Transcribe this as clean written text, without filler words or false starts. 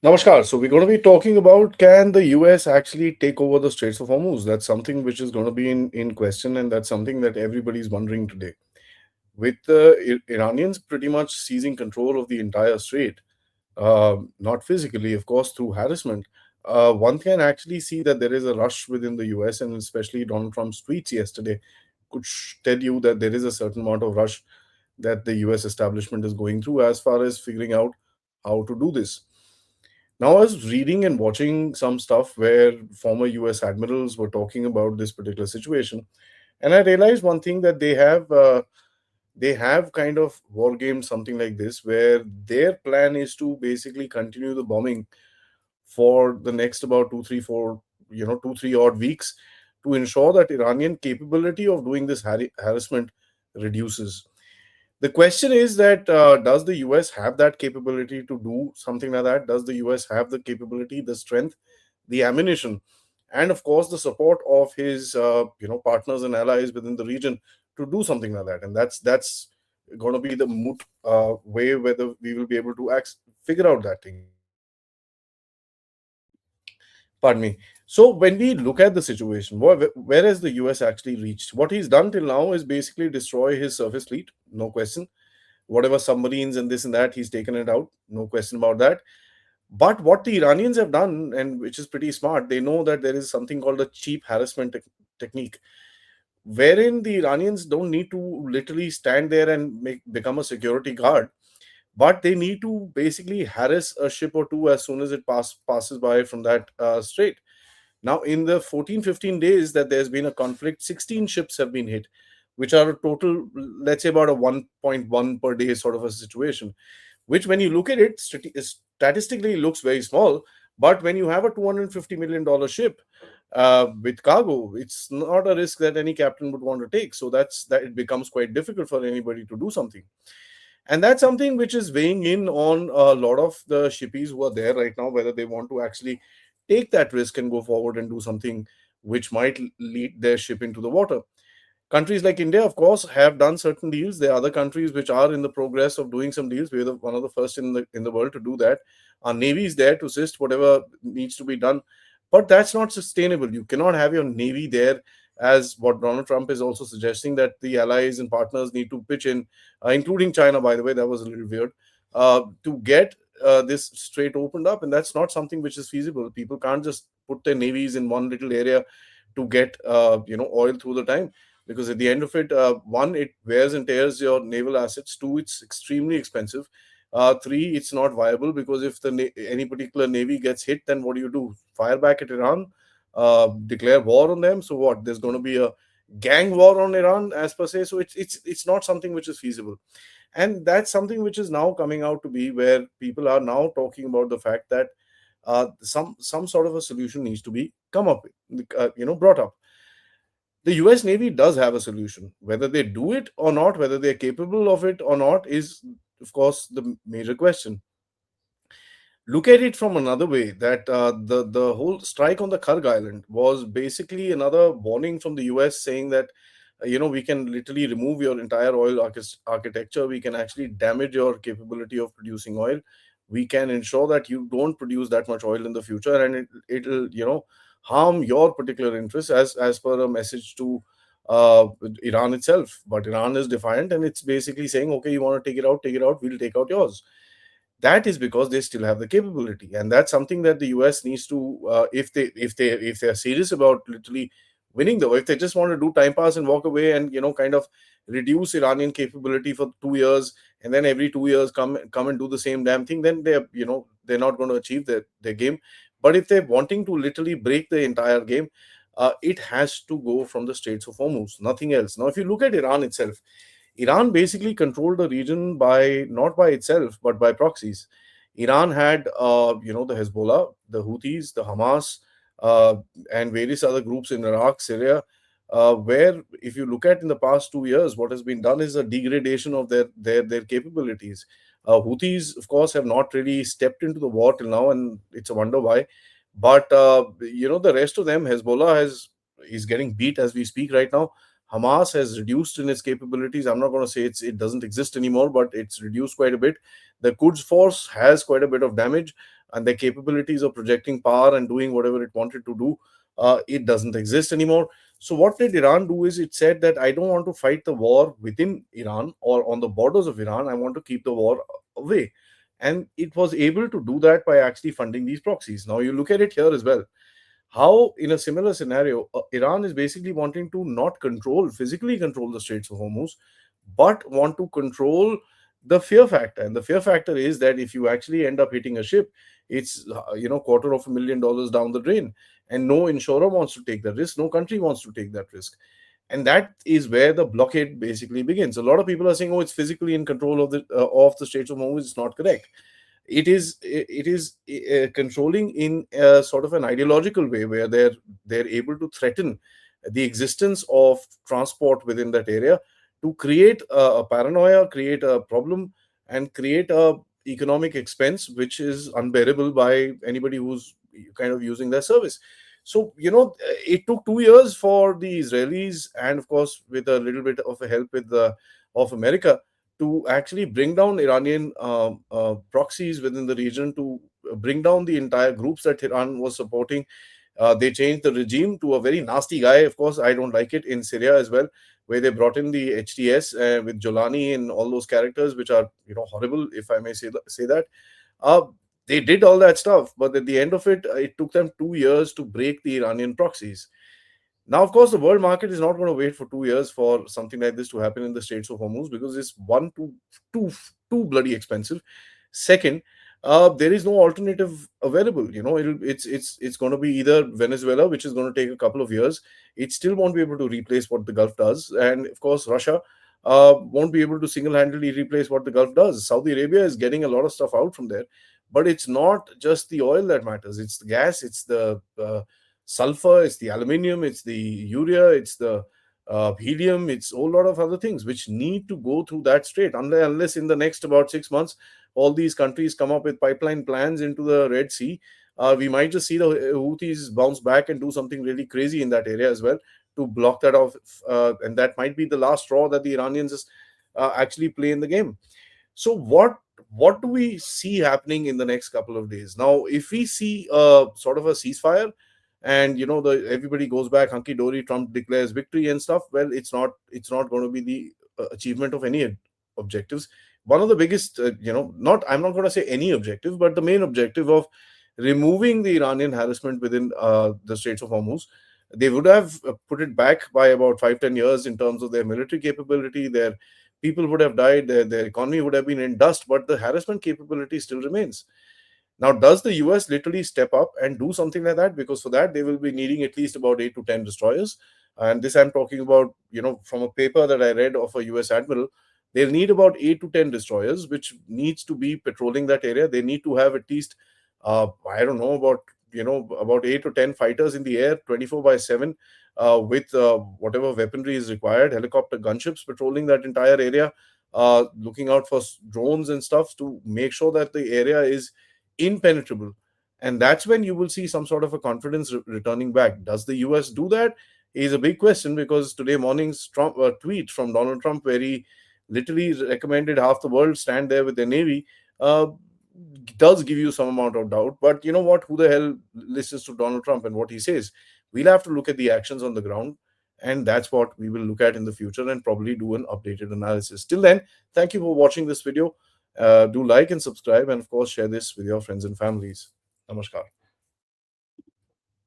Namaskar. So we're going to be talking about, can the US actually take over the Straits of Hormuz? That's something which is going to be in question, and that's something that everybody's wondering today. With the Iranians pretty much seizing control of the entire strait, not physically, of course, through harassment, one can actually see that there is a rush within the US, and especially Donald Trump's tweets yesterday could tell you that there is a certain amount of rush that the US establishment is going through as far as figuring out how to do this. Now, I was reading and watching some stuff where former US admirals were talking about this particular situation, and I realized one thing, that they have kind of war gamed something like this, where their plan is to basically continue the bombing for the next about 2 3 4 2 3 odd weeks, to ensure that Iranian capability of doing this harassment reduces. The question is that, does the US have that capability to do something like that? Does the US have the capability, the strength, the ammunition, and of course the support of his partners and allies within the region to do something like that? And that's going to be the moot way whether we will be able to figure out that thing. Pardon me. So when we look at the situation, where has the US actually reached? What he's done till now is basically destroy his surface fleet, no question. Whatever submarines and this and that, he's taken it out, no question about that. But what the Iranians have done, and which is pretty smart, they know that there is something called a cheap harassment technique, wherein the Iranians don't need to literally stand there and become a security guard, but they need to basically harass a ship or two as soon as it passes by from that strait. Now, in the 14, 15 days that there's been a conflict, 16 ships have been hit, which are a total, let's say, about a 1.1 per day sort of a situation, which, when you look at it, statistically looks very small. But when you have a $250 million ship with cargo, it's not a risk that any captain would want to take. So that it becomes quite difficult for anybody to do something. And that's something which is weighing in on a lot of the shippies who are there right now, whether they want to actually take that risk and go forward and do something which might lead their ship into the water. Countries like India, of course, have done certain deals. There are other countries which are in the progress of doing some deals. We're one of the first in the world to do that. Our navy is there to assist whatever needs to be done, but that's not sustainable. You cannot have your navy there, as what Donald Trump is also suggesting, that the allies and partners need to pitch in, including China. By the way, that was a little weird, to get this strait opened up, and that's not something which is feasible. People can't just put their navies in one little area to get oil through the time, because at the end of it, one, it wears and tears your naval assets. Two, it's extremely expensive. Three, it's not viable, because if any particular navy gets hit, then what do? Fire back at Iran, declare war on them? So what? There's going to be a gang war on Iran, as per se. So it's not something which is feasible, and that's something which is now coming out to be, where people are now talking about the fact that some sort of a solution needs to be come up with, brought up. The US Navy does have a solution. Whether they do it or not, whether they're capable of it or not, is, of course, the major question. Look at it from another way, that the whole strike on the Karg Island was basically another warning from the US, saying that, we can literally remove your entire oil architecture. We can actually damage your capability of producing oil. We can ensure that you don't produce that much oil in the future, and it'll harm your particular interests, as per a message to Iran itself. But Iran is defiant, and it's basically saying, okay, you want to take it out, we'll take out yours. That is because they still have the capability, and that's something that the US needs to, if they are serious about literally winning, though, if they just want to do time pass and walk away, and kind of reduce Iranian capability for 2 years, and then every 2 years come and do the same damn thing, then they're not going to achieve their game. But if they're wanting to literally break the entire game, it has to go from the Straits of Hormuz, nothing else. Now, if you look at Iran itself, Iran basically controlled the region by, not by itself, but by proxies. Iran had, the Hezbollah, the Houthis, the Hamas, uh, and various other groups in Iraq, Syria, where, if you look at in the past 2 years, what has been done is a degradation of their capabilities. Houthis, of course, have not really stepped into the war till now, and it's a wonder why. But the rest of them, Hezbollah is getting beat as we speak right now. Hamas has reduced in its capabilities. I'm not going to say it doesn't exist anymore, but it's reduced quite a bit. The Quds force has quite a bit of damage. and their capabilities of projecting power and doing whatever it wanted to do, it doesn't exist anymore. So what did Iran do is it said that I don't want to fight the war within Iran or on the borders of Iran. I want to keep the war away. And it was able to do that by actually funding these proxies. Now you look at it here as well. How, in a similar scenario, Iran is basically wanting to not physically control the Straits of Hormuz, but want to control the fear factor. And the fear factor is that if you actually end up hitting a ship, it's $250,000 down the drain, and no insurer wants to take that risk. No country wants to take that risk, and that is where the blockade basically begins. A lot of people are saying, "Oh, it's physically in control of the Straits of Hormuz." It's not correct. It is controlling in a sort of an ideological way, where they're able to threaten the existence of transport within that area to create a paranoia, create a problem, and create a economic expense which is unbearable by anybody who's kind of using their service. So it took 2 years for the Israelis, and of course with a little bit of a help with the of America, to actually bring down Iranian proxies within the region, to bring down the entire groups that Iran was supporting. They changed the regime to a very nasty guy. Of course, I don't like it in Syria as well, where they brought in the HTS with Jolani and all those characters, which are horrible, if I may say that. Uh, they did all that stuff, but at the end of it, it took them 2 years to break the Iranian proxies. Now, of course, the world market is not going to wait for 2 years for something like this to happen in the Straits of Hormuz, because it's one, too bloody expensive. Second, there is no alternative available. It's going to be either Venezuela, which is going to take a couple of years. It still won't be able to replace what the Gulf does, and of course, Russia won't be able to single-handedly replace what the Gulf does. Saudi Arabia is getting a lot of stuff out from there, but it's not just the oil that matters. It's the gas. It's the sulfur, it's the aluminium, it's the urea, it's the helium, it's a whole lot of other things which need to go through that strait. Unless in the next about 6 months, all these countries come up with pipeline plans into the Red Sea, we might just see the Houthis bounce back and do something really crazy in that area as well to block that off. And that might be the last straw that the Iranians actually play in the game. So what do we see happening in the next couple of days? Now, if we see sort of a ceasefire, and the everybody goes back hunky dory, Trump declares victory and stuff, well, it's not going to be the achievement of any objectives. One of the biggest, not I'm not going to say any objective, but the main objective of removing the Iranian harassment within the Straits of Hormuz, they would have put it back by about 5-10 years in terms of their military capability. Their people would have died, their economy would have been in dust, but the harassment capability still remains. Now, does the US literally step up and do something like that? Because for that, they will be needing at least about 8 to 10 destroyers. And this I'm talking about, from a paper that I read of a US admiral. They'll need about 8 to 10 destroyers, which needs to be patrolling that area. They need to have at least, I don't know, about 8 to 10 fighters in the air, 24/7, with whatever weaponry is required, helicopter gunships patrolling that entire area, looking out for drones and stuff to make sure that the area is impenetrable. And that's when you will see some sort of a confidence returning back. Does the US do that? Is a big question, because today morning's tweet from Donald Trump, where he literally recommended half the world stand there with their navy, uh, does give you some amount of doubt. But you know what? Who the hell listens to Donald Trump and what he says? We'll have to look at the actions on the ground, and that's what we will look at in the future and probably do an updated analysis. Till then, thank you for watching this video. Do like and subscribe, and of course, share this with your friends and families. Namaskar.